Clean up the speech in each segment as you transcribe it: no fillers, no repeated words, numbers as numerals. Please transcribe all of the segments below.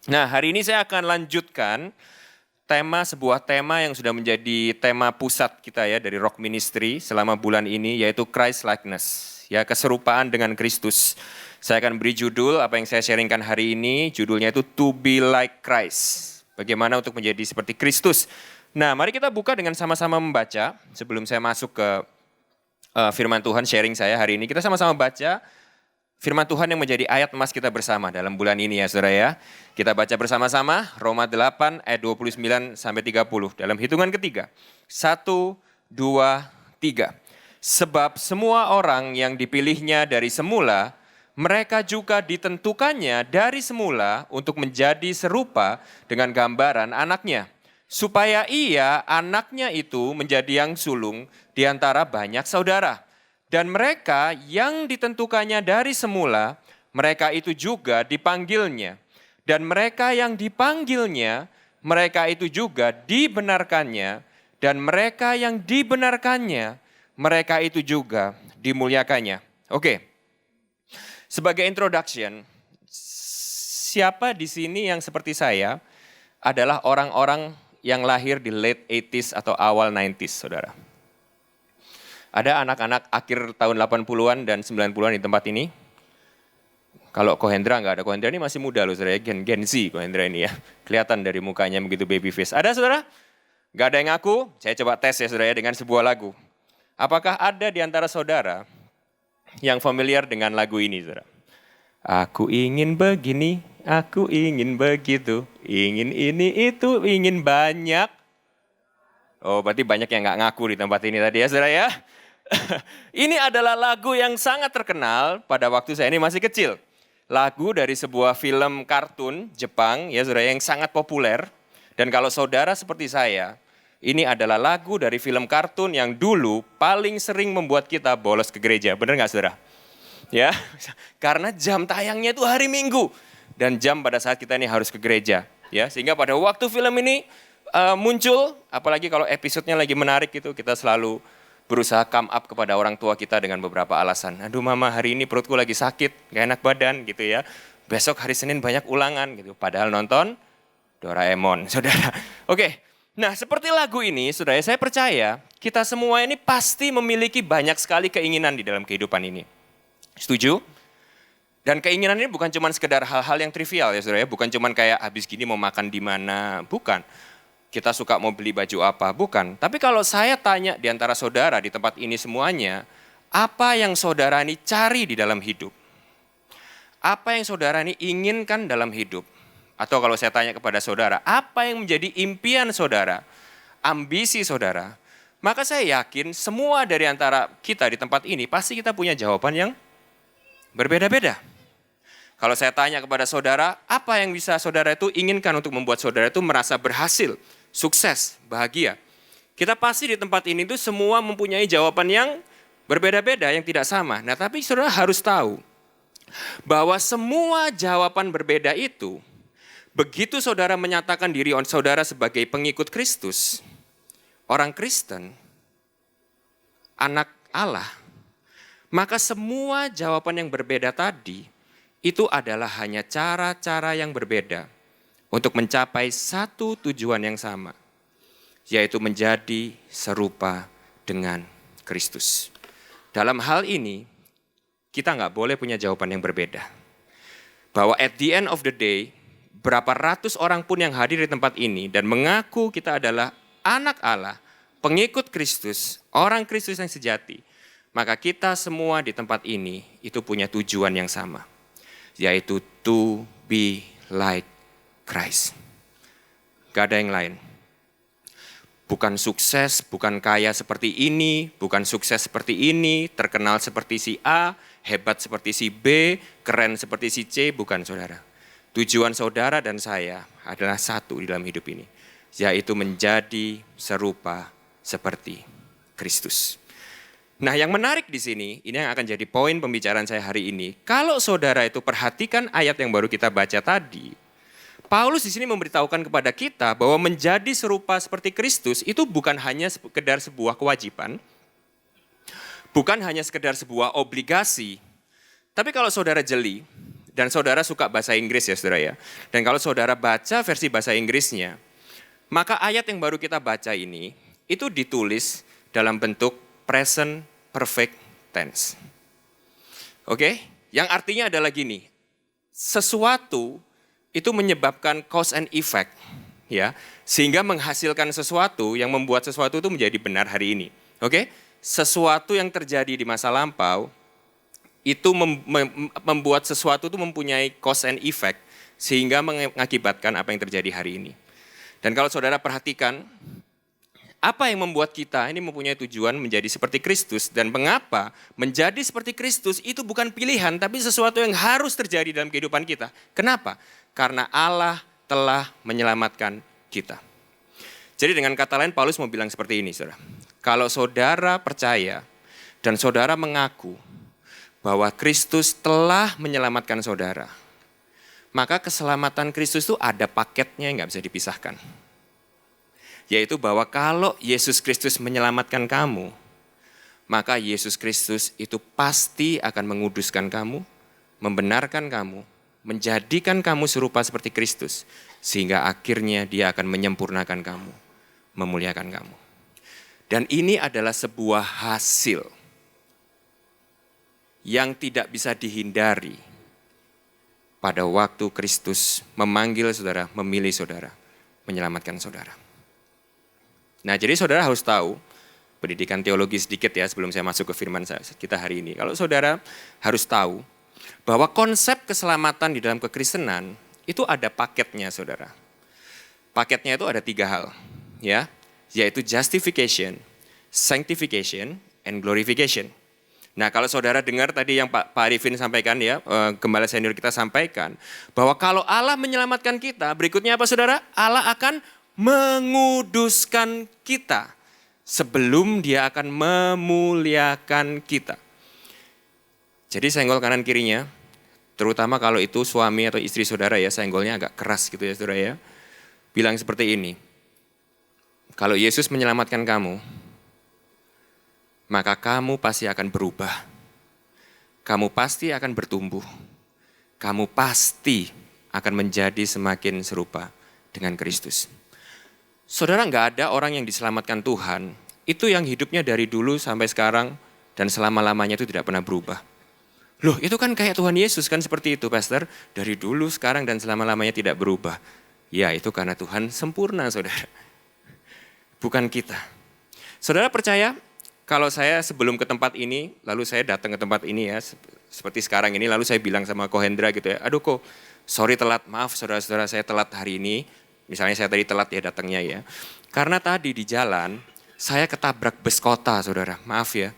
Nah, hari ini saya akan lanjutkan sebuah tema yang sudah menjadi tema pusat kita ya dari Rock Ministry selama bulan ini, yaitu Christ likeness, ya, keserupaan dengan Kristus. Saya akan beri judul apa yang saya sharingkan hari ini, judulnya itu To Be Like Christ. Bagaimana untuk menjadi seperti Kristus. Nah, mari kita buka dengan sama-sama membaca sebelum saya masuk ke firman Tuhan sharing saya hari ini. Kita sama-sama baca firman Tuhan yang menjadi ayat emas kita bersama dalam bulan ini ya saudara ya. Kita baca bersama-sama Roma 8 ayat 29 sampai 30 dalam hitungan ketiga. 1, 2, 3. Sebab semua orang yang dipilihnya dari semula, mereka juga ditentukannya dari semula untuk menjadi serupa dengan gambaran anaknya. Supaya anaknya itu menjadi yang sulung di antara banyak saudara. Dan mereka yang ditentukannya dari semula, mereka itu juga dipanggilnya. Dan mereka yang dipanggilnya, mereka itu juga dibenarkannya. Dan mereka yang dibenarkannya, mereka itu juga dimuliakannya. Oke, sebagai introduction, siapa di sini yang seperti saya adalah orang-orang yang lahir di late 80s atau awal 90s, saudara? Ada anak-anak akhir tahun 80-an dan 90-an di tempat ini. Kalau Kohendra nggak ada. Kohendra ini masih muda loh saudara, Gen Z Kohendra ini ya. Kelihatan dari mukanya begitu baby face. Ada saudara? Nggak ada yang ngaku? Saya coba tes ya saudara ya dengan sebuah lagu. Apakah ada di antara saudara yang familiar dengan lagu ini saudara? Aku ingin begini, aku ingin begitu, ingin ini itu, ingin banyak. Oh berarti banyak yang nggak ngaku di tempat ini tadi ya saudara ya. Ini adalah lagu yang sangat terkenal pada waktu saya ini masih kecil. Lagu dari sebuah film kartun Jepang ya saudara yang sangat populer. Dan kalau saudara seperti saya, ini adalah lagu dari film kartun yang dulu paling sering membuat kita bolos ke gereja. Benar nggak saudara? Ya, karena jam tayangnya itu hari Minggu. Dan jam pada saat kita ini harus ke gereja. Ya, sehingga pada waktu film ini muncul, apalagi kalau episodenya lagi menarik itu, kita selalu berusaha come up kepada orang tua kita dengan beberapa alasan. Aduh mama hari ini perutku lagi sakit, gak enak badan gitu ya. Besok hari Senin banyak ulangan gitu. Padahal nonton Doraemon, saudara. Oke, nah seperti lagu ini, saudara, saya percaya kita semua ini pasti memiliki banyak sekali keinginan di dalam kehidupan ini. Setuju? Dan keinginan ini bukan cuma sekedar hal-hal yang trivial ya saudara ya. Bukan cuma kayak habis gini mau makan di mana, bukan. Kita suka mau beli baju apa, bukan. Tapi kalau saya tanya di antara saudara di tempat ini semuanya, apa yang saudara ini cari di dalam hidup? Apa yang saudara ini inginkan dalam hidup? Atau kalau saya tanya kepada saudara, apa yang menjadi impian saudara, ambisi saudara? Maka saya yakin semua dari antara kita di tempat ini pasti kita punya jawaban yang berbeda-beda. Kalau saya tanya kepada saudara, apa yang bisa saudara itu inginkan untuk membuat saudara itu merasa berhasil, sukses, bahagia? Kita pasti di tempat ini tuh semua mempunyai jawaban yang berbeda-beda, yang tidak sama. Nah tapi saudara harus tahu bahwa semua jawaban berbeda itu, begitu saudara menyatakan diri saudara sebagai pengikut Kristus, orang Kristen, anak Allah, maka semua jawaban yang berbeda tadi, itu adalah hanya cara-cara yang berbeda untuk mencapai satu tujuan yang sama, yaitu menjadi serupa dengan Kristus. Dalam hal ini, kita nggak boleh punya jawaban yang berbeda. Bahwa at the end of the day, berapa ratus orang pun yang hadir di tempat ini dan mengaku kita adalah anak Allah, pengikut Kristus, orang Kristus yang sejati, maka kita semua di tempat ini itu punya tujuan yang sama, yaitu to be like Christ. Gak ada yang lain. Bukan sukses, bukan kaya seperti ini, bukan sukses seperti ini, terkenal seperti si A, hebat seperti si B, keren seperti si C, bukan saudara. Tujuan saudara dan saya adalah satu di dalam hidup ini, yaitu menjadi serupa seperti Kristus. Nah yang menarik di sini, ini yang akan jadi poin pembicaraan saya hari ini. Kalau saudara itu perhatikan ayat yang baru kita baca tadi, Paulus di sini memberitahukan kepada kita bahwa menjadi serupa seperti Kristus itu bukan hanya sekedar sebuah kewajiban, bukan hanya sekedar sebuah obligasi, tapi kalau saudara jeli, Dan saudara suka bahasa Inggris ya saudara ya. Dan kalau saudara baca versi bahasa Inggrisnya, maka ayat yang baru kita baca ini, itu ditulis dalam bentuk present perfect tense. Oke? Yang artinya adalah gini, sesuatu itu menyebabkan cause and effect, ya, sehingga menghasilkan sesuatu yang membuat sesuatu itu menjadi benar hari ini. Oke? Sesuatu yang terjadi di masa lampau, itu membuat sesuatu itu mempunyai cause and effect sehingga mengakibatkan apa yang terjadi hari ini. Dan kalau saudara perhatikan, apa yang membuat kita ini mempunyai tujuan menjadi seperti Kristus dan mengapa menjadi seperti Kristus itu bukan pilihan tapi sesuatu yang harus terjadi dalam kehidupan kita. Kenapa? Karena Allah telah menyelamatkan kita. Jadi dengan kata lain Paulus mau bilang seperti ini, saudara. Kalau saudara percaya dan saudara mengaku bahwa Kristus telah menyelamatkan saudara, maka keselamatan Kristus itu ada paketnya yang gak bisa dipisahkan. Yaitu bahwa kalau Yesus Kristus menyelamatkan kamu, maka Yesus Kristus itu pasti akan menguduskan kamu, membenarkan kamu, menjadikan kamu serupa seperti Kristus, sehingga akhirnya Dia akan menyempurnakan kamu, memuliakan kamu. Dan ini adalah sebuah hasil yang tidak bisa dihindari pada waktu Kristus memanggil saudara, memilih saudara, menyelamatkan saudara. Nah, jadi saudara harus tahu, pendidikan teologi sedikit ya sebelum saya masuk ke firman kita hari ini. Kalau saudara harus tahu bahwa konsep keselamatan di dalam kekristenan itu ada paketnya saudara. Paketnya itu ada 3 hal, ya, yaitu justification, sanctification, and glorification. Nah, kalau saudara dengar tadi yang Pak Arifin sampaikan ya, gembala senior kita sampaikan, bahwa kalau Allah menyelamatkan kita, berikutnya apa saudara? Allah akan menguduskan kita sebelum Dia akan memuliakan kita. Jadi senggol kanan kirinya, terutama kalau itu suami atau istri saudara ya, senggolnya agak keras gitu ya saudara ya. Bilang seperti ini, kalau Yesus menyelamatkan kamu, maka kamu pasti akan berubah. Kamu pasti akan bertumbuh. Kamu pasti akan menjadi semakin serupa dengan Kristus. Saudara, nggak ada orang yang diselamatkan Tuhan, itu yang hidupnya dari dulu sampai sekarang dan selama-lamanya itu tidak pernah berubah. Loh, itu kan kayak Tuhan Yesus kan seperti itu, Pastor. Dari dulu, sekarang, dan selama-lamanya tidak berubah. Ya, itu karena Tuhan sempurna, saudara. Bukan kita. Saudara percaya? Kalau saya sebelum ke tempat ini, lalu saya datang ke tempat ini ya, seperti sekarang ini, lalu saya bilang sama Ko Hendra gitu ya, aduh Ko, sorry telat, maaf saudara-saudara saya telat hari ini, misalnya saya tadi telat ya datangnya ya, karena tadi di jalan, saya ketabrak bus kota saudara, maaf ya,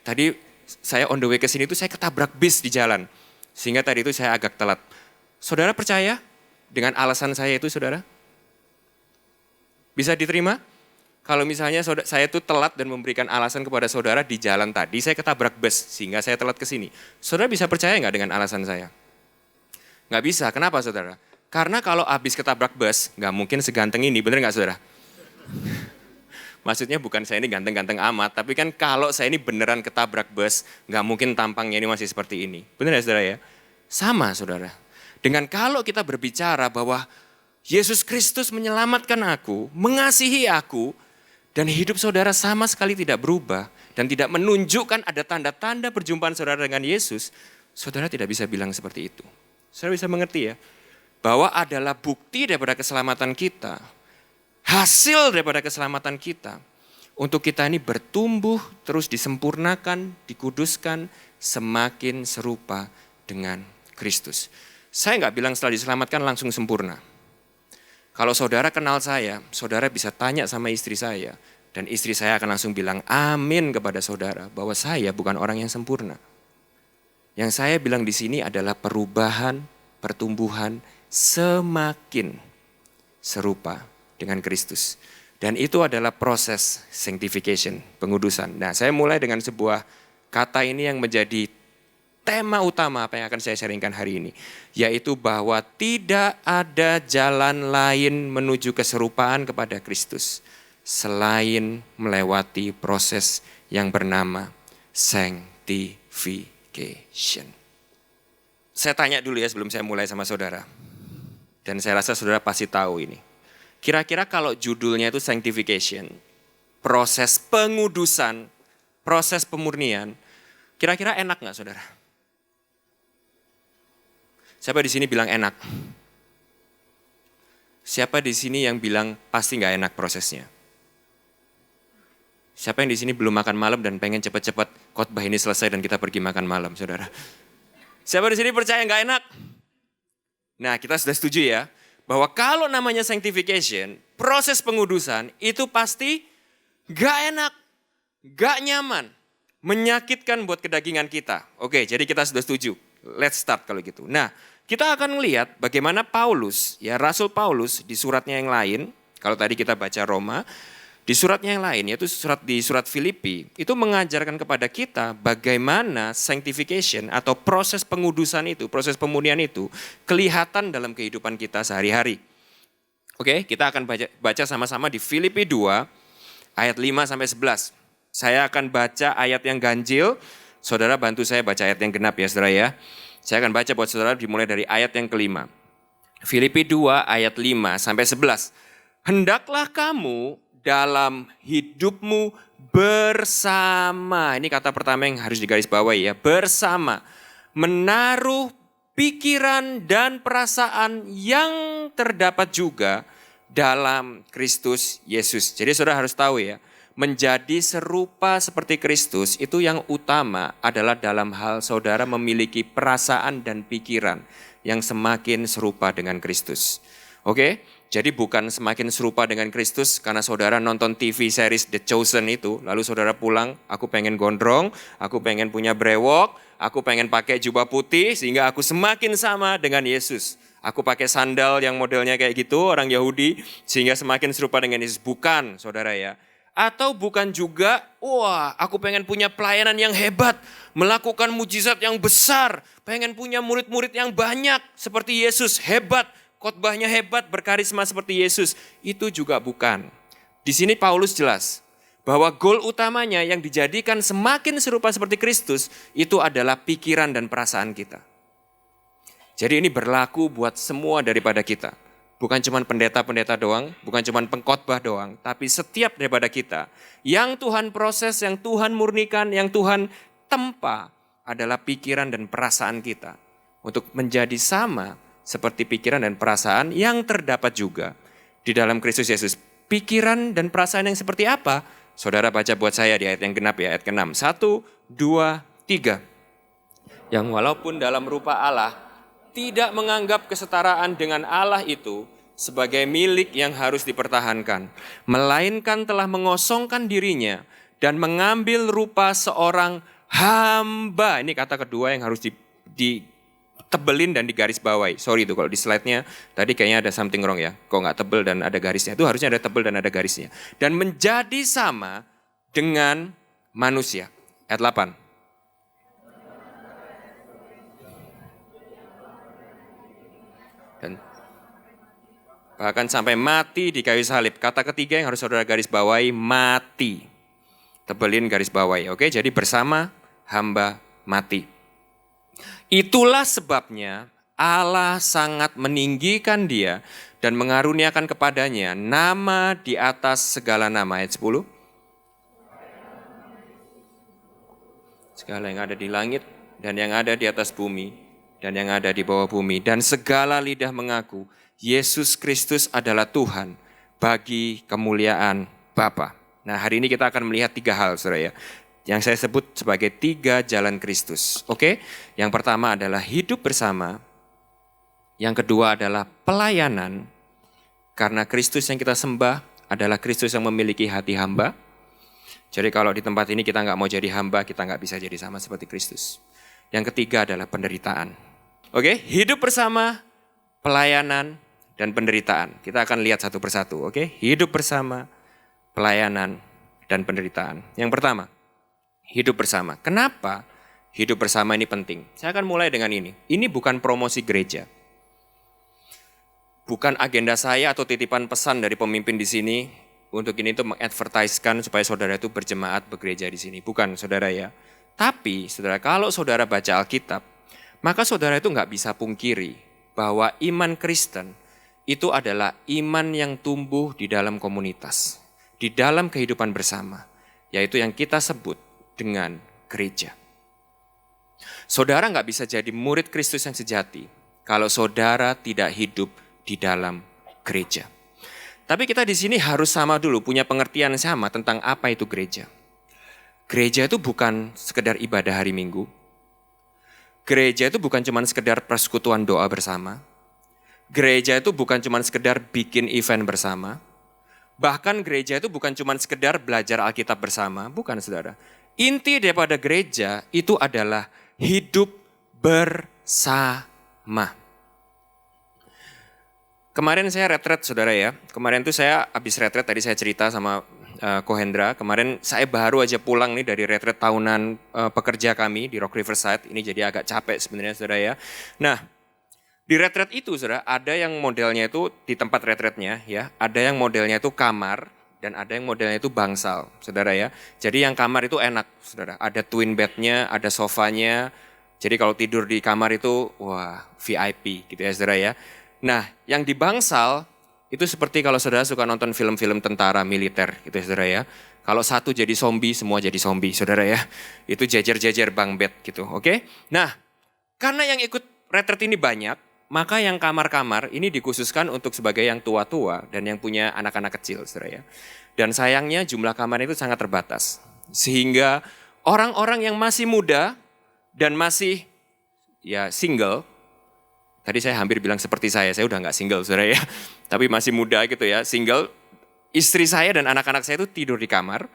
tadi saya on the way ke sini tuh saya ketabrak bis di jalan, sehingga tadi itu saya agak telat. Saudara percaya dengan alasan saya itu saudara? Bisa diterima? Kalau misalnya saya tuh telat dan memberikan alasan kepada saudara di jalan tadi, saya ketabrak bus sehingga saya telat ke sini. Saudara bisa percaya nggak dengan alasan saya? Nggak bisa, kenapa saudara? Karena kalau habis ketabrak bus, nggak mungkin seganteng ini, bener nggak saudara? Maksudnya bukan saya ini ganteng-ganteng amat, tapi kan kalau saya ini beneran ketabrak bus, nggak mungkin tampangnya ini masih seperti ini. Bener ya saudara ya? Sama saudara. Dengan kalau kita berbicara bahwa Yesus Kristus menyelamatkan aku, mengasihi aku, dan hidup saudara sama sekali tidak berubah dan tidak menunjukkan ada tanda-tanda perjumpaan saudara dengan Yesus, saudara tidak bisa bilang seperti itu. Saudara bisa mengerti ya, bahwa adalah bukti daripada keselamatan kita, hasil daripada keselamatan kita, untuk kita ini bertumbuh, terus disempurnakan, dikuduskan, semakin serupa dengan Kristus. Saya nggak bilang setelah diselamatkan langsung sempurna. Kalau saudara kenal saya, saudara bisa tanya sama istri saya. Dan istri saya akan langsung bilang amin kepada saudara. Bahwa saya bukan orang yang sempurna. Yang saya bilang di sini adalah perubahan, pertumbuhan semakin serupa dengan Kristus. Dan itu adalah proses sanctification, pengudusan. Nah, saya mulai dengan sebuah kata ini yang menjadi tema utama apa yang akan saya sharingkan hari ini, yaitu bahwa tidak ada jalan lain menuju keserupaan kepada Kristus selain melewati proses yang bernama sanctification. Saya tanya dulu ya sebelum saya mulai sama saudara. Dan saya rasa saudara pasti tahu ini. Kira-kira kalau judulnya itu sanctification, proses pengudusan, proses pemurnian, kira-kira enak nggak saudara? Siapa di sini bilang enak? Siapa di sini yang bilang pasti nggak enak prosesnya? Siapa yang di sini belum makan malam dan pengen cepat-cepat khotbah ini selesai dan kita pergi makan malam, saudara? Siapa di sini percaya nggak enak? Nah, kita sudah setuju ya, bahwa kalau namanya sanctification, proses pengudusan itu pasti nggak enak, nggak nyaman, menyakitkan buat kedagingan kita. Oke, jadi kita sudah setuju. Let's start kalau gitu. Nah, kita akan melihat bagaimana Paulus, ya Rasul Paulus di suratnya yang lain, kalau tadi kita baca Roma, di suratnya yang lain, yaitu di surat Filipi, itu mengajarkan kepada kita bagaimana sanctification atau proses pengudusan itu, proses pemurnian itu, kelihatan dalam kehidupan kita sehari-hari. Oke, kita akan baca sama-sama di Filipi 2, ayat 5-11. Saya akan baca ayat yang ganjil, saudara bantu saya baca ayat yang genap ya saudara ya. Saya akan baca buat saudara dimulai dari ayat yang kelima. Filipi 2, ayat 5-11. Hendaklah kamu dalam hidupmu bersama. Ini kata pertama yang harus digarisbawahi ya. Bersama. Menaruh pikiran dan perasaan yang terdapat juga dalam Kristus Yesus. Jadi saudara harus tahu ya. Menjadi serupa seperti Kristus itu yang utama adalah dalam hal saudara memiliki perasaan dan pikiran yang semakin serupa dengan Kristus. Oke? Jadi bukan semakin serupa dengan Kristus karena saudara nonton TV series The Chosen itu, lalu saudara pulang, aku pengen gondrong, aku pengen punya brewok, aku pengen pakai jubah putih sehingga aku semakin sama dengan Yesus. Aku pakai sandal yang modelnya kayak gitu, orang Yahudi, sehingga semakin serupa dengan Yesus. Bukan, saudara ya. Atau bukan juga, wah aku pengen punya pelayanan yang hebat, melakukan mujizat yang besar, pengen punya murid-murid yang banyak seperti Yesus, hebat. Khotbahnya hebat, berkarisma seperti Yesus. Itu juga bukan. Di sini Paulus jelas bahwa goal utamanya yang dijadikan semakin serupa seperti Kristus itu adalah pikiran dan perasaan kita. Jadi ini berlaku buat semua daripada kita. Bukan cuma pendeta-pendeta doang, bukan cuma pengkhotbah doang, tapi setiap daripada kita. Yang Tuhan proses, yang Tuhan murnikan, yang Tuhan tempa adalah pikiran dan perasaan kita. Untuk menjadi sama seperti pikiran dan perasaan yang terdapat juga di dalam Kristus Yesus. Pikiran dan perasaan yang seperti apa? Saudara baca buat saya di ayat yang genap ya, ayat ke-6. 1, 2, 3. Yang walaupun dalam rupa Allah, tidak menganggap kesetaraan dengan Allah itu sebagai milik yang harus dipertahankan. Melainkan telah mengosongkan dirinya dan mengambil rupa seorang hamba. Ini kata kedua yang harus tebelin dan digaris bawahi. Sorry itu kalau di slide-nya tadi kayaknya ada something wrong ya. Kok nggak tebel dan ada garisnya. Itu harusnya ada tebel dan ada garisnya. Dan menjadi sama dengan manusia. Ayat 8. Dan bahkan sampai mati di kayu salib. Kata ketiga yang harus saudara garis bawahi, mati. Tebelin garis bawahi. Oke, jadi bersama hamba mati. Itulah sebabnya Allah sangat meninggikan dia dan mengaruniakan kepadanya nama di atas segala nama. Ayat 10. Segala yang ada di langit dan yang ada di atas bumi dan yang ada di bawah bumi. Dan segala lidah mengaku Yesus Kristus adalah Tuhan bagi kemuliaan Bapa. Nah hari ini kita akan melihat 3 hal saudara ya. Yang saya sebut sebagai 3 jalan Kristus. Oke? Yang pertama adalah hidup bersama. Yang kedua adalah pelayanan. Karena Kristus yang kita sembah adalah Kristus yang memiliki hati hamba. Jadi kalau di tempat ini kita nggak mau jadi hamba, kita nggak bisa jadi sama seperti Kristus. Yang ketiga adalah penderitaan. Oke? Hidup bersama, pelayanan, dan penderitaan. Kita akan lihat satu persatu. Oke? Hidup bersama, pelayanan, dan penderitaan. Yang pertama. Hidup bersama. Kenapa hidup bersama ini penting? Saya akan mulai dengan ini. Ini bukan promosi gereja. Bukan agenda saya atau titipan pesan dari pemimpin di sini untuk ini itu mengadvertiskan supaya saudara itu berjemaat begereja di sini. Bukan saudara ya. Tapi saudara kalau saudara baca Alkitab, Maka saudara itu nggak bisa pungkiri bahwa iman Kristen itu adalah iman yang tumbuh di dalam komunitas, di dalam kehidupan bersama, yaitu yang kita sebut dengan gereja. Saudara nggak bisa jadi murid Kristus yang sejati kalau saudara tidak hidup di dalam gereja. Tapi kita di sini harus sama dulu, punya pengertian sama tentang apa itu gereja. Gereja itu bukan sekedar ibadah hari Minggu. Gereja itu bukan cuma sekedar persekutuan doa bersama. Gereja itu bukan cuma sekedar bikin event bersama. Bahkan gereja itu bukan cuma sekedar belajar Alkitab bersama. Bukan, saudara. Inti daripada gereja itu adalah hidup bersama. Kemarin saya retret, saudara ya. Kemarin tuh saya habis retret, tadi saya cerita sama Kohendra. Kemarin saya baru aja pulang nih dari retret tahunan pekerja kami di Rock Riverside. Ini jadi agak capek sebenarnya, saudara ya. Nah, di retret itu, saudara, ada yang modelnya itu di tempat retretnya ya. Ada yang modelnya itu kamar dan ada yang modelnya itu bangsal, saudara ya. Jadi yang kamar itu enak, saudara. Ada twin bednya, ada sofanya. Jadi kalau tidur di kamar itu, wah, VIP gitu ya, saudara ya. Nah, yang di bangsal itu seperti kalau saudara suka nonton film-film tentara militer gitu ya, saudara ya. Kalau satu jadi zombie, semua jadi zombie, saudara ya. Itu jajar-jajar bang bed gitu, oke? Nah, karena yang ikut retret ini banyak, maka yang kamar-kamar ini dikhususkan untuk sebagai yang tua-tua dan yang punya anak-anak kecil, saudara ya. Dan sayangnya jumlah kamar itu sangat terbatas. Sehingga orang-orang yang masih muda dan masih ya single, tadi saya hampir bilang seperti saya udah nggak single, saudara ya. Tapi masih muda gitu ya, single. Istri saya dan anak-anak saya itu tidur di kamar.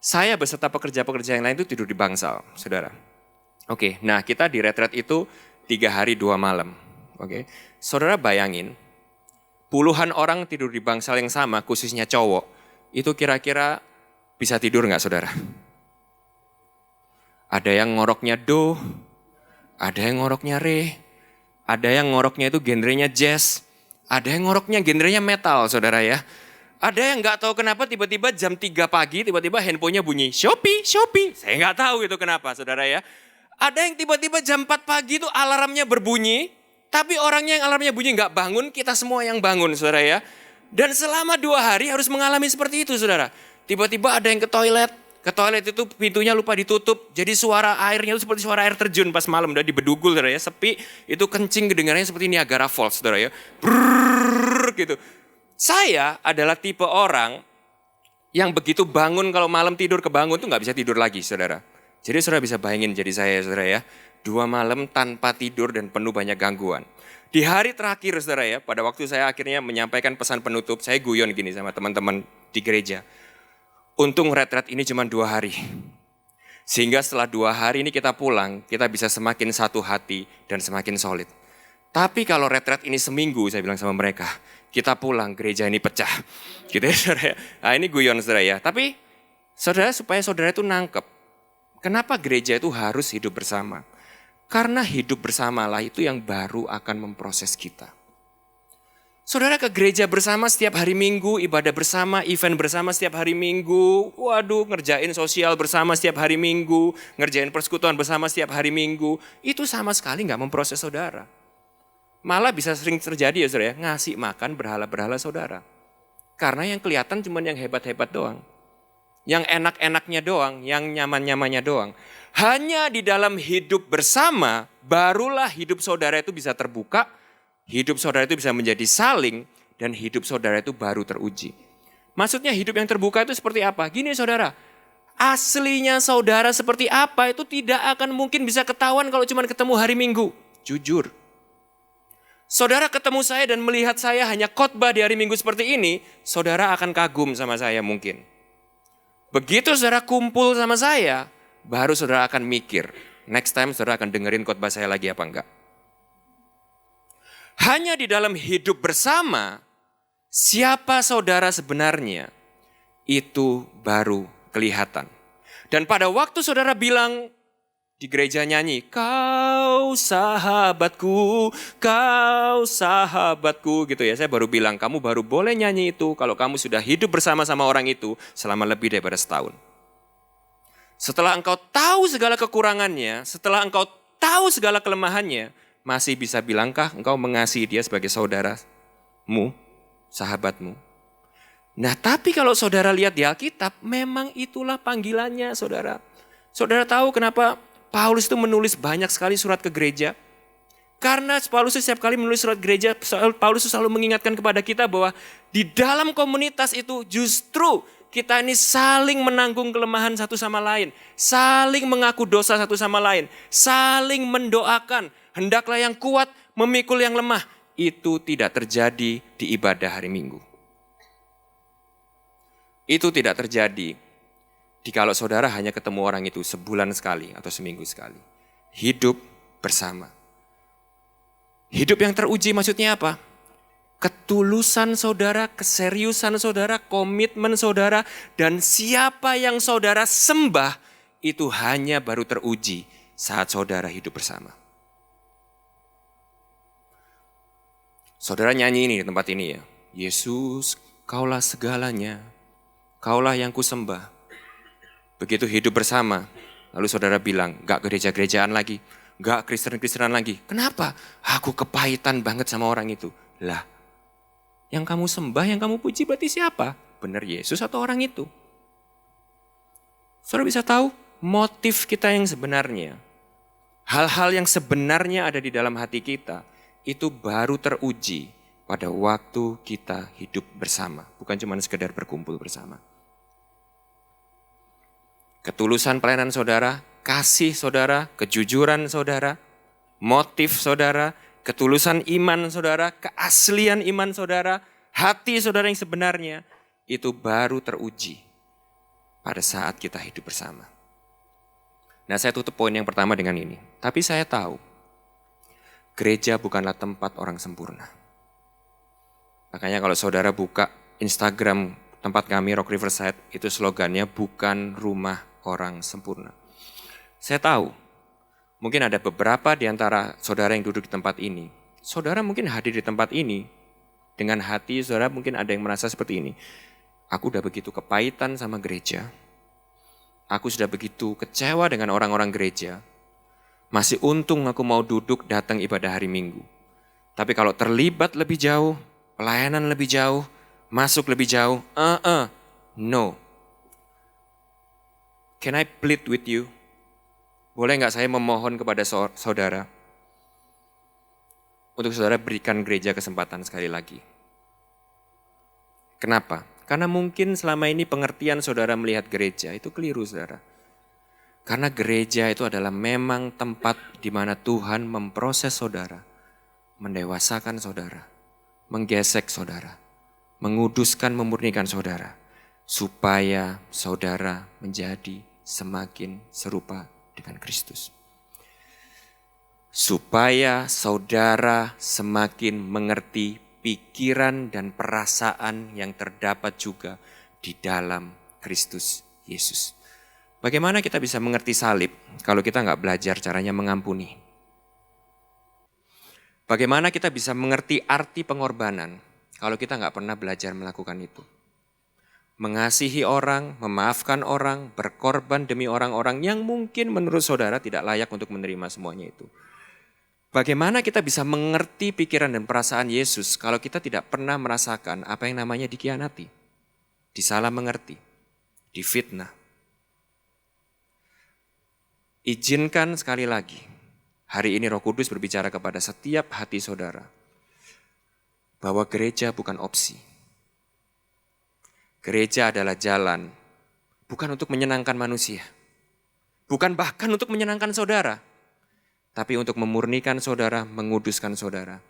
Saya beserta pekerja-pekerja yang lain itu tidur di bangsal, saudara. Oke, nah kita di retret itu 3 hari 2 malam. Oke, saudara bayangin, puluhan orang tidur di bangsal yang sama, khususnya cowok. Itu kira-kira bisa tidur nggak, saudara? Ada yang ngoroknya do, ada yang ngoroknya re. Ada yang ngoroknya itu genrenya jazz, ada yang ngoroknya genrenya metal, saudara ya. Ada yang nggak tahu kenapa tiba-tiba jam 3 pagi tiba-tiba handphonenya bunyi Shopee. Saya nggak tahu itu kenapa, saudara ya. Ada yang tiba-tiba jam 4 pagi itu alarmnya berbunyi, tapi orangnya yang alarmnya bunyi nggak bangun, kita semua yang bangun, saudara ya. Dan selama 2 hari harus mengalami seperti itu, saudara. Tiba-tiba ada yang ke toilet itu pintunya lupa ditutup, jadi suara airnya itu seperti suara air terjun pas malam, udah di Bedugul, saudara ya, sepi, itu kencing kedengarannya seperti Niagara Falls, saudara ya, brrrr, gitu. Saya adalah tipe orang yang begitu bangun kalau malam tidur kebangun tuh nggak bisa tidur lagi, saudara. Jadi saudara bisa bayangin jadi saya, saudara ya, 2 malam tanpa tidur dan penuh banyak gangguan. Di hari terakhir, saudara ya, pada waktu saya akhirnya menyampaikan pesan penutup, saya guyon gini sama teman-teman di gereja. Untung retret ini cuma 2 hari. Sehingga setelah 2 hari ini kita pulang, kita bisa semakin satu hati dan semakin solid. Tapi kalau retret ini seminggu, saya bilang sama mereka, kita pulang, gereja ini pecah. Gitu ya, saudara. Nah, ini guyon, saudara ya. Tapi saudara, supaya saudara itu nangkep, kenapa gereja itu harus hidup bersama? Karena hidup bersamalah itu yang baru akan memproses kita. Saudara ke gereja bersama setiap hari Minggu, ibadah bersama, event bersama setiap hari Minggu. Waduh, ngerjain sosial bersama setiap hari Minggu, ngerjain persekutuan bersama setiap hari Minggu. Itu sama sekali nggak memproses saudara. Malah bisa sering terjadi ya, saudara, ngasih makan berhala-berhala saudara. Karena yang kelihatan cuma yang hebat-hebat doang. Yang enak-enaknya doang, yang nyaman-nyamannya doang. Hanya di dalam hidup bersama, barulah hidup saudara itu bisa terbuka. Hidup saudara itu bisa menjadi saling dan hidup saudara itu baru teruji. Maksudnya hidup yang terbuka itu seperti apa? Gini, saudara, aslinya saudara seperti apa itu tidak akan mungkin bisa ketahuan kalau cuma ketemu hari Minggu. Jujur. Saudara ketemu saya dan melihat saya hanya khotbah di hari Minggu seperti ini, saudara akan kagum sama saya mungkin. Begitu saudara kumpul sama saya, baru saudara akan mikir, next time saudara akan dengerin khotbah saya lagi apa enggak. Hanya di dalam hidup bersama, siapa saudara sebenarnya, itu baru kelihatan. Dan pada waktu saudara bilang di gereja nyanyi, kau sahabatku gitu ya. Saya baru bilang, kamu baru boleh nyanyi itu kalau kamu sudah hidup bersama-sama orang itu selama lebih daripada setahun. Setelah engkau tahu segala kekurangannya, setelah engkau tahu segala kelemahannya, masih bisa bilangkah engkau mengasihi dia sebagai saudaramu, sahabatmu? Nah, tapi kalau saudara lihat di Alkitab, memang itulah panggilannya, saudara. Saudara tahu kenapa Paulus itu menulis banyak sekali surat ke gereja? Karena Paulus setiap kali menulis surat gereja, Paulus selalu mengingatkan kepada kita bahwa di dalam komunitas itu justru kita ini saling menanggung kelemahan satu sama lain. Saling mengaku dosa satu sama lain. Saling mendoakan. Hendaklah yang kuat memikul yang lemah. Itu tidak terjadi di ibadah hari Minggu. Itu tidak terjadi kalau saudara hanya ketemu orang itu sebulan sekali atau seminggu sekali. Hidup bersama. Hidup yang teruji maksudnya apa? Ketulusan saudara, keseriusan saudara, komitmen saudara, dan siapa yang saudara sembah itu hanya baru teruji saat saudara hidup bersama. Saudara nyanyi ini di tempat ini ya. Yesus, kaulah segalanya, kaulah yang kusembah. Begitu hidup bersama, lalu saudara bilang, gak gereja-gerejaan lagi. Gak Kristen-Kristenan lagi. Kenapa? Aku kepahitan banget sama orang itu. Lah, yang kamu sembah, yang kamu puji berarti siapa? Benar Yesus atau orang itu? Saudara bisa tahu motif kita yang sebenarnya. Hal-hal yang sebenarnya ada di dalam hati kita, itu baru teruji pada waktu kita hidup bersama. Bukan cuma sekedar berkumpul bersama. Ketulusan pelayanan saudara, kasih saudara, kejujuran saudara, motif saudara, ketulusan iman saudara, keaslian iman saudara, hati saudara yang sebenarnya, itu baru teruji pada saat kita hidup bersama. Nah, saya tutup poin yang pertama dengan ini. Tapi saya tahu, gereja bukanlah tempat orang sempurna. Makanya kalau saudara buka Instagram tempat kami, Rock Riverside, itu slogannya bukan rumah orang sempurna. Saya tahu, mungkin ada beberapa di antara saudara yang duduk di tempat ini. Saudara mungkin hadir di tempat ini, dengan hati saudara mungkin ada yang merasa seperti ini. Aku udah begitu kepahitan sama gereja. Aku sudah begitu kecewa dengan orang-orang gereja. Masih untung aku mau duduk datang ibadah hari Minggu. Tapi kalau terlibat lebih jauh, pelayanan lebih jauh, masuk lebih jauh, no. Can I plead with you? Boleh nggak saya memohon kepada saudara? Untuk saudara berikan gereja kesempatan sekali lagi. Kenapa? Karena mungkin selama ini pengertian saudara melihat gereja itu keliru saudara. Karena gereja itu adalah memang tempat di mana Tuhan memproses saudara, mendewasakan saudara, menggesek saudara, menguduskan, memurnikan saudara, supaya saudara menjadi semakin serupa dengan Kristus. Supaya saudara semakin mengerti pikiran dan perasaan yang terdapat juga di dalam Kristus Yesus. Bagaimana kita bisa mengerti salib kalau kita nggak belajar caranya mengampuni? Bagaimana kita bisa mengerti arti pengorbanan kalau kita nggak pernah belajar melakukan itu? Mengasihi orang, memaafkan orang, berkorban demi orang-orang yang mungkin menurut saudara tidak layak untuk menerima semuanya itu. Bagaimana kita bisa mengerti pikiran dan perasaan Yesus kalau kita tidak pernah merasakan apa yang namanya dikhianati, disalah mengerti, difitnah. Izinkan sekali lagi, hari ini Roh Kudus berbicara kepada setiap hati saudara, bahwa gereja bukan opsi. Gereja adalah jalan, bukan untuk menyenangkan manusia. Bukan bahkan untuk menyenangkan saudara. Tapi untuk memurnikan saudara, menguduskan saudara.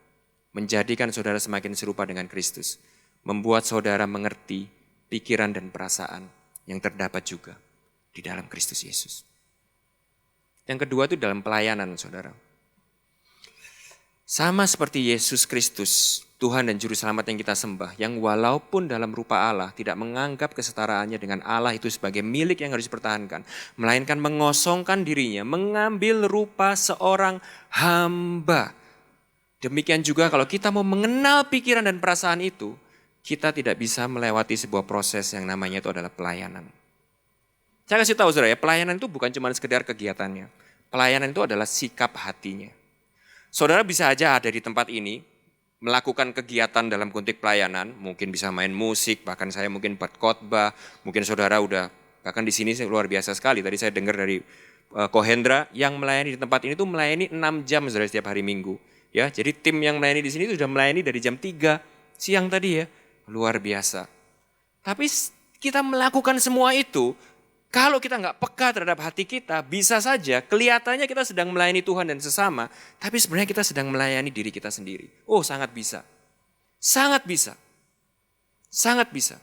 Menjadikan saudara semakin serupa dengan Kristus. Membuat saudara mengerti pikiran dan perasaan yang terdapat juga di dalam Kristus Yesus. Yang kedua itu dalam pelayanan saudara. Sama seperti Yesus Kristus, Tuhan dan Juru Selamat yang kita sembah, yang walaupun dalam rupa Allah tidak menganggap kesetaraannya dengan Allah itu sebagai milik yang harus dipertahankan, melainkan mengosongkan dirinya, mengambil rupa seorang hamba. Demikian juga kalau kita mau mengenal pikiran dan perasaan itu, kita tidak bisa melewati sebuah proses yang namanya itu adalah pelayanan. Saya kasih tahu saudara ya, pelayanan itu bukan cuma sekedar kegiatannya. Pelayanan itu adalah sikap hatinya. Saudara bisa aja ada di tempat ini, melakukan kegiatan dalam konteks pelayanan, mungkin bisa main musik, bahkan saya mungkin buat khotbah, mungkin saudara udah, bahkan di sini luar biasa sekali. Tadi saya dengar dari Kohendra yang melayani di tempat ini tuh melayani 6 jam saudara setiap hari Minggu. Ya, jadi tim yang melayani di sini sudah melayani dari jam 3 siang tadi ya, luar biasa. Tapi kita melakukan semua itu, kalau kita nggak peka terhadap hati kita, bisa saja kelihatannya kita sedang melayani Tuhan dan sesama, tapi sebenarnya kita sedang melayani diri kita sendiri. Oh, sangat bisa. Sangat bisa. Sangat bisa.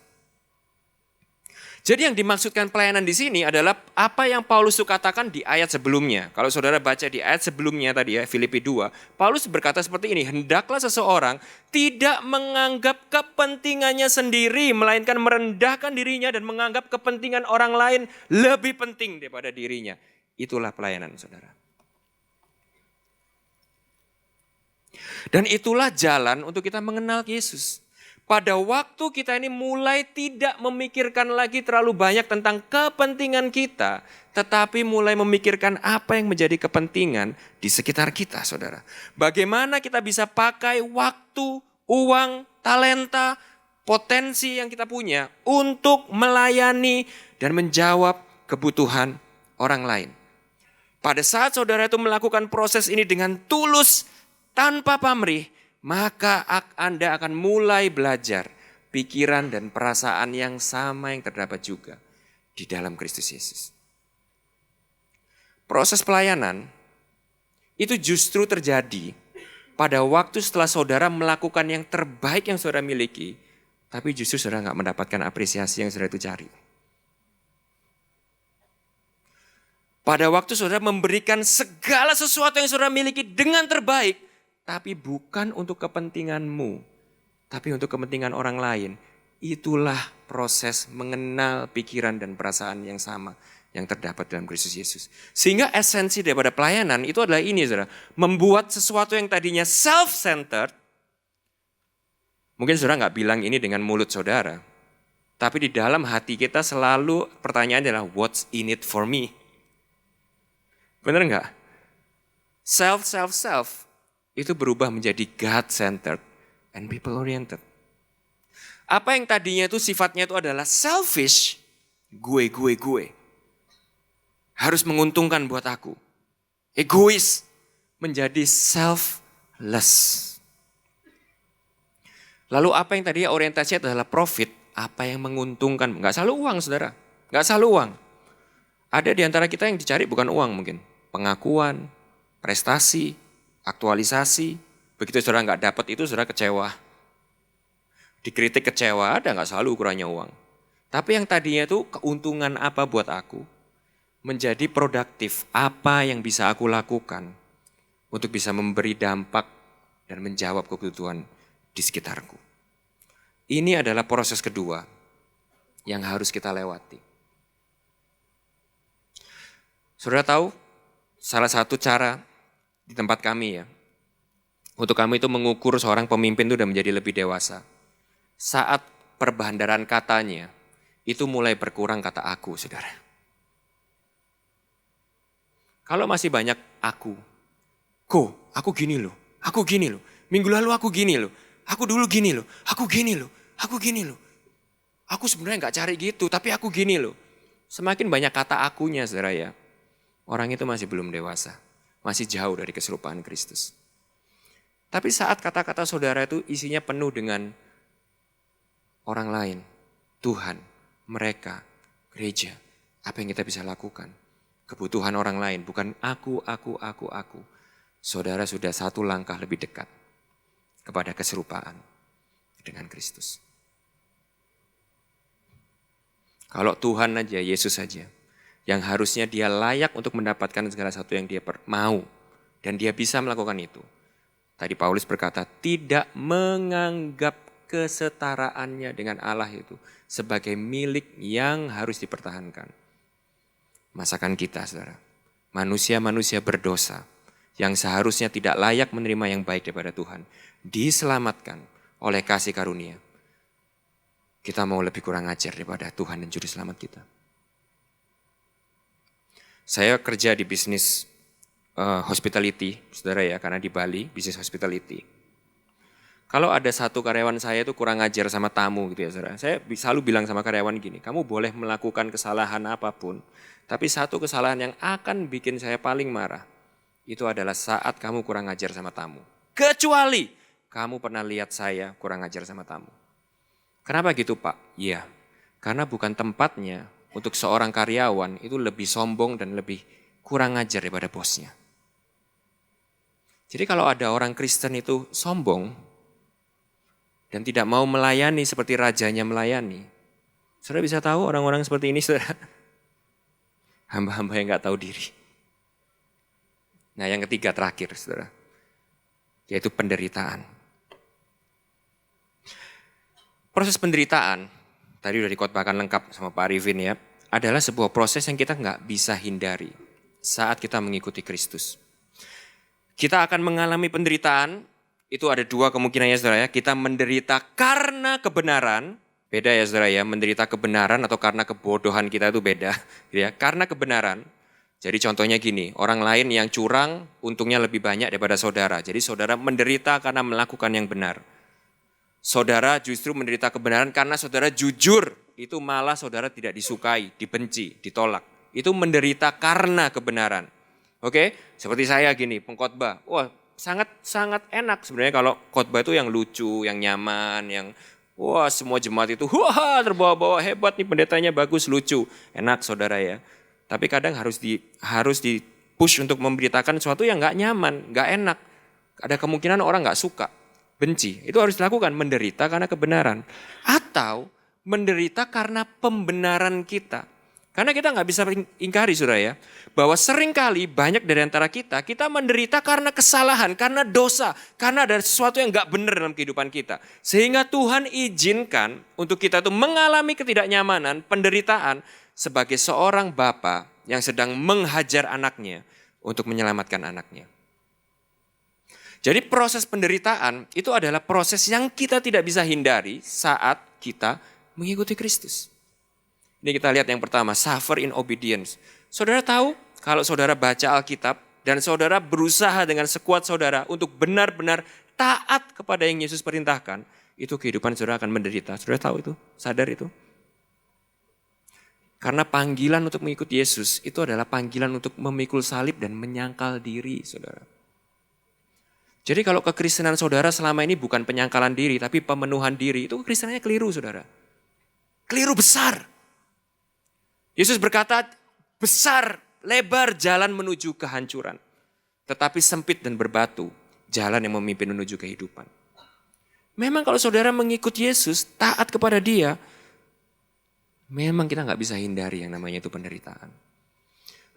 Jadi yang dimaksudkan pelayanan di sini adalah apa yang Paulus itu katakan di ayat sebelumnya. Kalau saudara baca di ayat sebelumnya tadi ya, Filipi 2, Paulus berkata seperti ini, hendaklah seseorang tidak menganggap kepentingannya sendiri, melainkan merendahkan dirinya dan menganggap kepentingan orang lain lebih penting daripada dirinya. Itulah pelayanan saudara. Dan itulah jalan untuk kita mengenal Yesus. Pada waktu kita ini mulai tidak memikirkan lagi terlalu banyak tentang kepentingan kita, tetapi mulai memikirkan apa yang menjadi kepentingan di sekitar kita, saudara. Bagaimana kita bisa pakai waktu, uang, talenta, potensi yang kita punya untuk melayani dan menjawab kebutuhan orang lain. Pada saat saudara itu melakukan proses ini dengan tulus, tanpa pamrih, maka Anda akan mulai belajar pikiran dan perasaan yang sama yang terdapat juga di dalam Kristus Yesus. Proses pelayanan itu justru terjadi pada waktu setelah saudara melakukan yang terbaik yang saudara miliki, tapi justru saudara nggak mendapatkan apresiasi yang saudara itu cari. Pada waktu saudara memberikan segala sesuatu yang saudara miliki dengan terbaik, tapi bukan untuk kepentinganmu, tapi untuk kepentingan orang lain. Itulah proses mengenal pikiran dan perasaan yang sama yang terdapat dalam Kristus Yesus. Sehingga esensi daripada pelayanan itu adalah ini, saudara. Membuat sesuatu yang tadinya self-centered. Mungkin saudara nggak bilang ini dengan mulut saudara. Tapi di dalam hati kita selalu pertanyaan adalah what's in it for me? Benar nggak? Self itu berubah menjadi God-centered and people-oriented. Apa yang tadinya itu sifatnya itu adalah selfish, gue. Harus menguntungkan buat aku. Egois, menjadi selfless. Lalu apa yang tadinya orientasinya adalah profit, apa yang menguntungkan. Nggak selalu uang, saudara. Nggak selalu uang. Ada di antara kita yang dicari bukan uang mungkin. Pengakuan, prestasi, aktualisasi, begitu saudara nggak dapat itu saudara kecewa. Dikritik kecewa ada nggak selalu ukurannya uang. Tapi yang tadinya itu keuntungan apa buat aku, menjadi produktif apa yang bisa aku lakukan untuk bisa memberi dampak dan menjawab kebutuhan di sekitarku. Ini adalah proses kedua yang harus kita lewati. Saudara tahu salah satu cara di tempat kami ya, untuk kami itu mengukur seorang pemimpin itu sudah menjadi lebih dewasa. Saat perbandaran katanya, itu mulai berkurang kata aku, saudara. Kalau masih banyak aku gini loh, minggu lalu aku gini loh, aku dulu gini loh, aku gini loh. Aku sebenarnya nggak cari gitu, tapi aku gini loh. Semakin banyak kata akunya, saudara ya, orang itu masih belum dewasa. Masih jauh dari keserupaan Kristus. Tapi saat kata-kata saudara itu isinya penuh dengan orang lain, Tuhan, mereka, gereja, apa yang kita bisa lakukan? Kebutuhan orang lain, bukan aku. Saudara sudah satu langkah lebih dekat kepada keserupaan dengan Kristus. Kalau Tuhan aja, Yesus saja, yang harusnya dia layak untuk mendapatkan segala sesuatu yang dia mau. Dan dia bisa melakukan itu. Tadi Paulus berkata, tidak menganggap kesetaraannya dengan Allah itu sebagai milik yang harus dipertahankan. Masakan kita, saudara. Manusia-manusia berdosa yang seharusnya tidak layak menerima yang baik daripada Tuhan. Diselamatkan oleh kasih karunia. Kita mau lebih kurang ajar daripada Tuhan dan Juru Selamat kita. Saya kerja di bisnis hospitality, saudara ya, karena di Bali bisnis hospitality. Kalau ada satu karyawan saya itu kurang ajar sama tamu gitu ya saudara, saya selalu bilang sama karyawan gini, kamu boleh melakukan kesalahan apapun, tapi satu kesalahan yang akan bikin saya paling marah, itu adalah saat kamu kurang ajar sama tamu. Kecuali kamu pernah lihat saya kurang ajar sama tamu. Kenapa gitu Pak? Iya, karena bukan tempatnya untuk seorang karyawan itu lebih sombong dan lebih kurang ajar daripada bosnya. Jadi kalau ada orang Kristen itu sombong dan tidak mau melayani seperti rajanya melayani, saudara bisa tahu orang-orang seperti ini saudara, hamba-hamba yang gak tahu diri. Nah yang ketiga terakhir saudara, yaitu penderitaan. Proses penderitaan, tadi udah dikotbahkan lengkap sama Pak Arifin ya, adalah sebuah proses yang kita nggak bisa hindari saat kita mengikuti Kristus. Kita akan mengalami penderitaan, itu ada dua kemungkinannya saudara ya, kita menderita karena kebenaran, beda ya saudara ya, menderita kebenaran atau karena kebodohan kita itu beda, ya. Karena kebenaran, jadi contohnya gini, orang lain yang curang untungnya lebih banyak daripada saudara, jadi saudara menderita karena melakukan yang benar. Saudara justru menderita kebenaran karena saudara jujur, itu malah saudara tidak disukai, dibenci, ditolak. Itu menderita karena kebenaran. Oke, seperti saya gini, pengkhotbah. Wah, sangat enak sebenarnya kalau khotbah itu yang lucu, yang nyaman, yang wah semua jemaat itu wah terbawa-bawa, hebat nih pendetanya, bagus, lucu. Enak saudara ya. Tapi kadang harus di push untuk memberitakan sesuatu yang nggak nyaman, nggak enak. Ada kemungkinan orang nggak suka. Benci, itu harus dilakukan, menderita karena kebenaran. Atau menderita karena pembenaran kita. Karena kita nggak bisa ingkari saudara ya, bahwa seringkali banyak dari antara kita menderita karena kesalahan, karena dosa, karena ada sesuatu yang nggak benar dalam kehidupan kita. Sehingga Tuhan izinkan untuk kita itu mengalami ketidaknyamanan, penderitaan sebagai seorang bapa yang sedang menghajar anaknya untuk menyelamatkan anaknya. Jadi proses penderitaan itu adalah proses yang kita tidak bisa hindari saat kita mengikuti Kristus. Ini kita lihat yang pertama, suffer in obedience. Saudara tahu kalau saudara baca Alkitab dan saudara berusaha dengan sekuat saudara untuk benar-benar taat kepada yang Yesus perintahkan, itu kehidupan saudara akan menderita. Saudara tahu itu? Sadar itu? Karena panggilan untuk mengikuti Yesus itu adalah panggilan untuk memikul salib dan menyangkal diri saudara. Jadi kalau kekristenan saudara selama ini bukan penyangkalan diri, tapi pemenuhan diri, itu kekristenannya keliru saudara. Keliru besar. Yesus berkata, besar, lebar jalan menuju kehancuran. Tetapi sempit dan berbatu, jalan yang memimpin menuju kehidupan. Memang kalau saudara mengikuti Yesus, taat kepada Dia, memang kita nggak bisa hindari yang namanya itu penderitaan.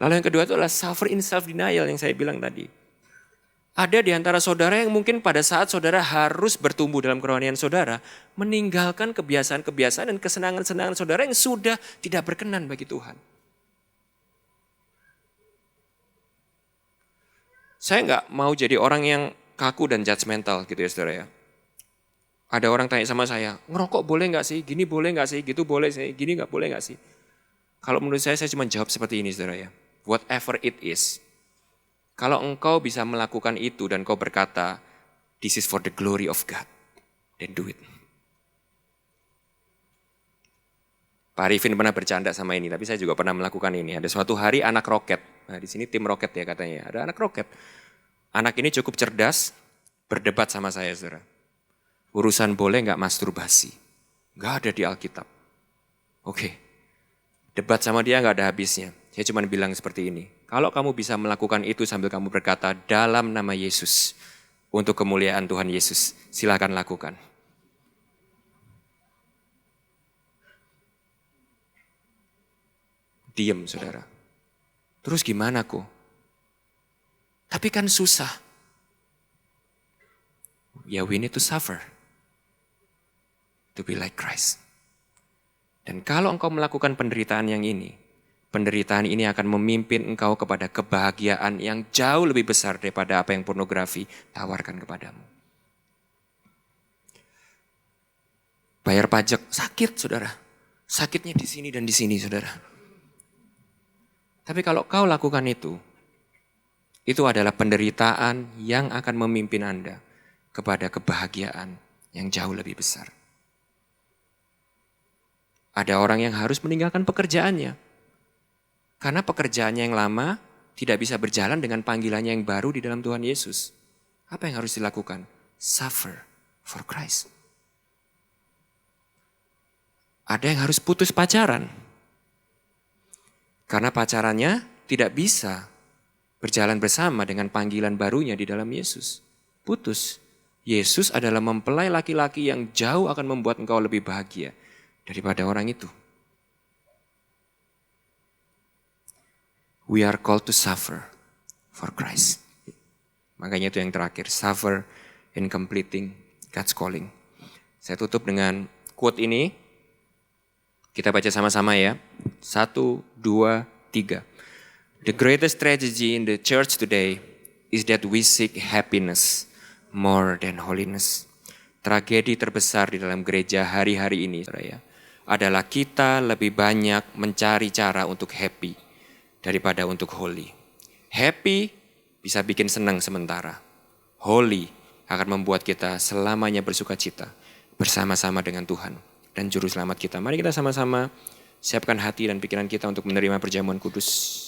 Lalu yang kedua itu adalah suffer in self-denial yang saya bilang tadi. Ada di antara saudara yang mungkin pada saat saudara harus bertumbuh dalam kerohanian saudara, meninggalkan kebiasaan-kebiasaan dan kesenangan-senangan saudara yang sudah tidak berkenan bagi Tuhan. Saya nggak mau jadi orang yang kaku dan judgmental gitu ya saudara ya. Ada orang tanya sama saya, ngerokok boleh nggak sih? Gini boleh nggak sih? Gitu boleh sih? Gini nggak boleh nggak sih? Kalau menurut saya cuma jawab seperti ini saudara ya. Whatever it is. Kalau engkau bisa melakukan itu dan kau berkata, this is for the glory of God, then do it. Pak Arifin pernah bercanda sama ini, tapi saya juga pernah melakukan ini. Ada suatu hari anak roket, nah di sini tim roket ya katanya, ada anak roket. Anak ini cukup cerdas, berdebat sama saya saudara. Urusan boleh nggak masturbasi, nggak ada di Alkitab. Oke, debat sama dia nggak ada habisnya. Saya cuma bilang seperti ini, kalau kamu bisa melakukan itu sambil kamu berkata dalam nama Yesus, untuk kemuliaan Tuhan Yesus, silakan lakukan. Diam saudara. Terus gimana kok? Tapi kan susah. Ya we need to suffer. To be like Christ. Dan kalau engkau melakukan penderitaan yang ini, penderitaan ini akan memimpin engkau kepada kebahagiaan yang jauh lebih besar daripada apa yang pornografi tawarkan kepadamu. Bayar pajak, sakit saudara. Sakitnya di sini dan di sini saudara. Tapi kalau kau lakukan itu itu adalah penderitaan yang akan memimpin Anda kepada kebahagiaan yang jauh lebih besar. Ada orang yang harus meninggalkan pekerjaannya. Karena pekerjaannya yang lama tidak bisa berjalan dengan panggilannya yang baru di dalam Tuhan Yesus. Apa yang harus dilakukan? Suffer for Christ. Ada yang harus putus pacaran. Karena pacarannya tidak bisa berjalan bersama dengan panggilan barunya di dalam Yesus. Putus. Yesus adalah mempelai laki-laki yang jauh akan membuat engkau lebih bahagia daripada orang itu. We are called to suffer for Christ. Makanya itu yang terakhir, suffer in completing God's calling. Saya tutup dengan quote ini. Kita baca sama-sama ya. 1, 2, 3. The greatest tragedy in the church today is that we seek happiness more than holiness. Tragedi terbesar di dalam gereja hari-hari ini, saudara, adalah kita lebih banyak mencari cara untuk happy daripada untuk holy. Happy bisa bikin senang sementara. Holy akan membuat kita selamanya bersuka cita bersama-sama dengan Tuhan dan Juru Selamat kita. Mari kita sama-sama siapkan hati dan pikiran kita untuk menerima perjamuan kudus.